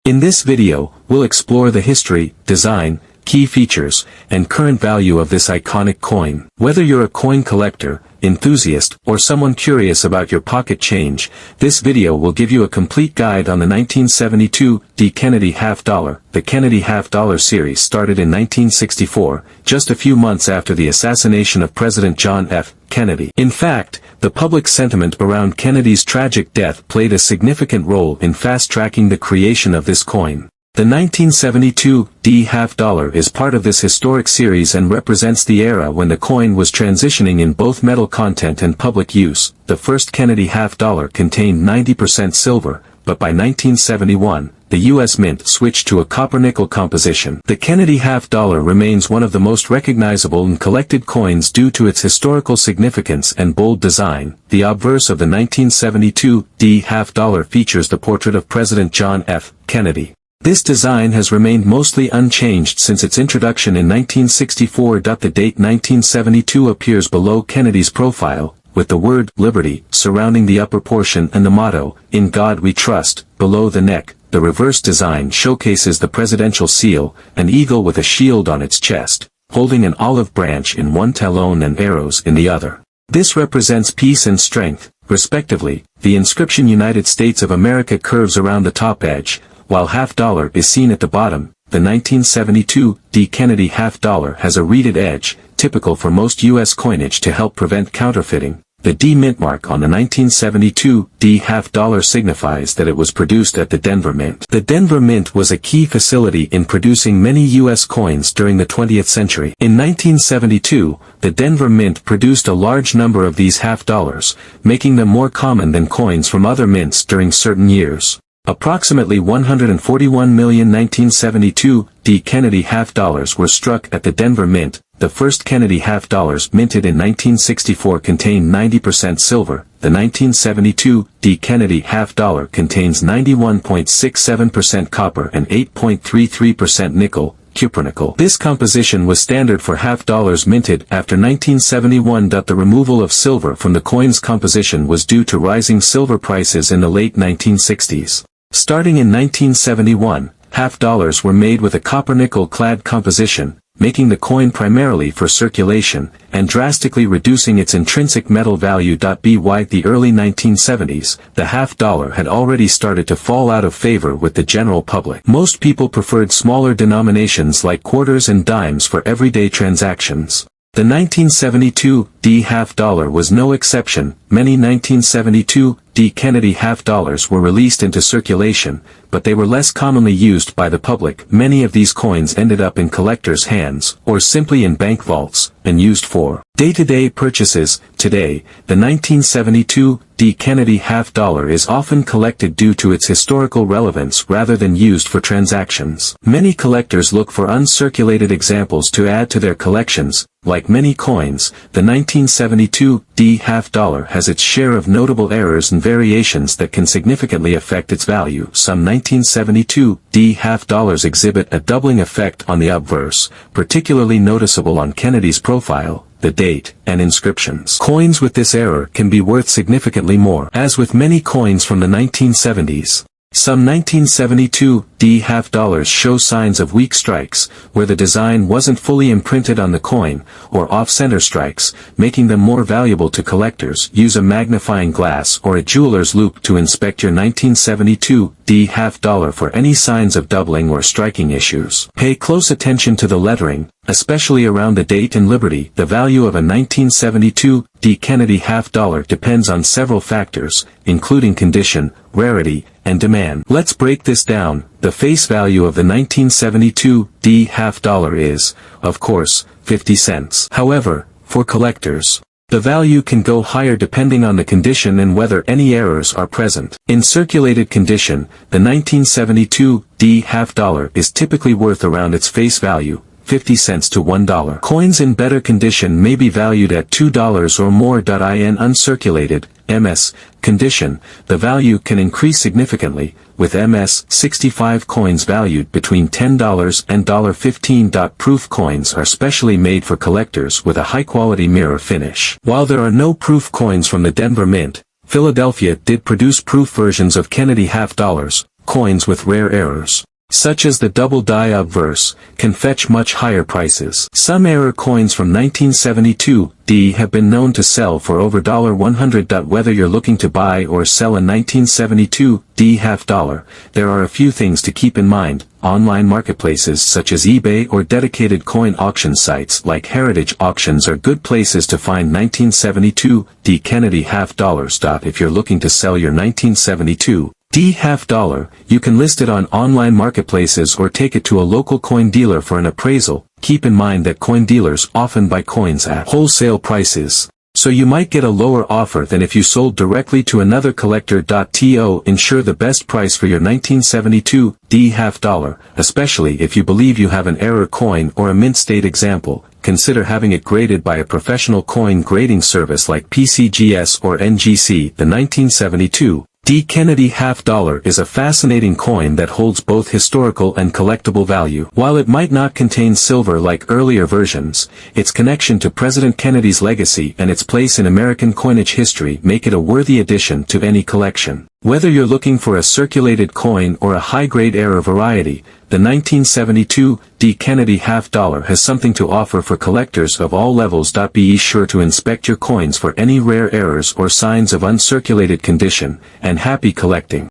In this video, we'll explore the history, design, key features, and current value of this iconic coin. Whether you're a coin collector, enthusiast, or someone curious about your pocket change, this video will give you a complete guide on the 1972 D. Kennedy half-dollar. The Kennedy half-dollar series started in 1964, just a few months after the assassination of President John F. Kennedy. In fact, the public sentiment around Kennedy's tragic death played a significant role in fast-tracking the creation of this coin. The 1972 D half-dollar is part of this historic series and represents the era when the coin was transitioning in both metal content and public use. The first Kennedy half-dollar contained 90% silver, but by 1971, the U.S. Mint switched to a copper-nickel composition. The Kennedy half-dollar remains one of the most recognizable and collected coins due to its historical significance and bold design. The obverse of the 1972 D half-dollar features the portrait of President John F. Kennedy. This design has remained mostly unchanged since its introduction in 1964. The date 1972 appears below Kennedy's profile, with the word "Liberty" surrounding the upper portion and the motto, "In God We Trust," below the neck. The reverse design showcases the presidential seal, an eagle with a shield on its chest, holding an olive branch in one talon and arrows in the other. This represents peace and strength, respectively. The inscription "United States of America" curves around the top edge, while half-dollar is seen at the bottom. The 1972 D. Kennedy half-dollar has a reeded edge, typical for most U.S. coinage to help prevent counterfeiting. The D mint mark on the 1972 D half-dollar signifies that it was produced at the Denver Mint. The Denver Mint was a key facility in producing many U.S. coins during the 20th century. In 1972, the Denver Mint produced a large number of these half-dollars, making them more common than coins from other mints during certain years. Approximately 141 million 1972 D. Kennedy half-dollars were struck at the Denver Mint. The first Kennedy half-dollars minted in 1964 contained 90% silver. The 1972 D. Kennedy half-dollar contains 91.67% copper and 8.33% nickel, cupronickel. This composition was standard for half-dollars minted after 1971. The removal of silver from the coin's composition was due to rising silver prices in the late 1960s. Starting in 1971, half-dollars were made with a copper-nickel clad composition, making the coin primarily for circulation, and drastically reducing its intrinsic metal value. By the early 1970s, the half-dollar had already started to fall out of favor with the general public. Most people preferred smaller denominations like quarters and dimes for everyday transactions. The 1972 D half-dollar was no exception. Many 1972 D. Kennedy half-dollars were released into circulation, but they were less commonly used by the public. Many of these coins ended up in collectors' hands, or simply in bank vaults, and used for day-to-day purchases. Today, the 1972 D. Kennedy half-dollar is often collected due to its historical relevance rather than used for transactions. Many collectors look for uncirculated examples to add to their collections. Like many coins, the 1972 D half-dollar has its share of notable errors and variations that can significantly affect its value. Some 1972 D half-dollars exhibit a doubling effect on the obverse, particularly noticeable on Kennedy's profile, the date, and inscriptions. Coins with this error can be worth significantly more. As with many coins from the 1970s, some 1972 D half-dollars show signs of weak strikes, where the design wasn't fully imprinted on the coin, or off-center strikes, making them more valuable to collectors. Use a magnifying glass or a jeweler's loupe to inspect your 1972 D half-dollar for any signs of doubling or striking issues. Pay close attention to the lettering, especially around the date and Liberty. The value of a 1972 D. Kennedy half-dollar depends on several factors, including condition, rarity, and demand. Let's break this down. The face value of the 1972 D half-dollar is, of course, 50 cents. However, for collectors, the value can go higher depending on the condition and whether any errors are present. In circulated condition, the 1972 D half-dollar is typically worth around its face value, 50 cents to $1. Coins in better condition may be valued at $2 or more. In uncirculated, MS, condition, the value can increase significantly, with MS 65 coins valued between $10 and $15. Proof coins are specially made for collectors with a high-quality mirror finish. While there are no proof coins from the Denver Mint, Philadelphia did produce proof versions of Kennedy half-dollars, coins with rare errors, such as the double die obverse, can fetch much higher prices. Some error coins from 1972D have been known to sell for over $100. Whether you're looking to buy or sell a 1972D half dollar, there are a few things to keep in mind. Online marketplaces such as eBay or dedicated coin auction sites like Heritage Auctions are good places to find 1972D Kennedy half dollars. If you're looking to sell your 1972D half dollar, you can list it on online marketplaces or take it to a local coin dealer for an appraisal. Keep in mind that coin dealers often buy coins at wholesale prices, so you might get a lower offer than if you sold directly to another collector. To ensure the best price for your 1972D half dollar, especially if you believe you have an error coin or a mint state example, consider having it graded by a professional coin grading service like PCGS or NGC. The 1972D Kennedy half dollar is a fascinating coin that holds both historical and collectible value. While it might not contain silver like earlier versions, its connection to President Kennedy's legacy and its place in American coinage history make it a worthy addition to any collection. Whether you're looking for a circulated coin or a high-grade error variety, the 1972D Kennedy half dollar has something to offer for collectors of all levels. Be sure to inspect your coins for any rare errors or signs of uncirculated condition, and happy collecting.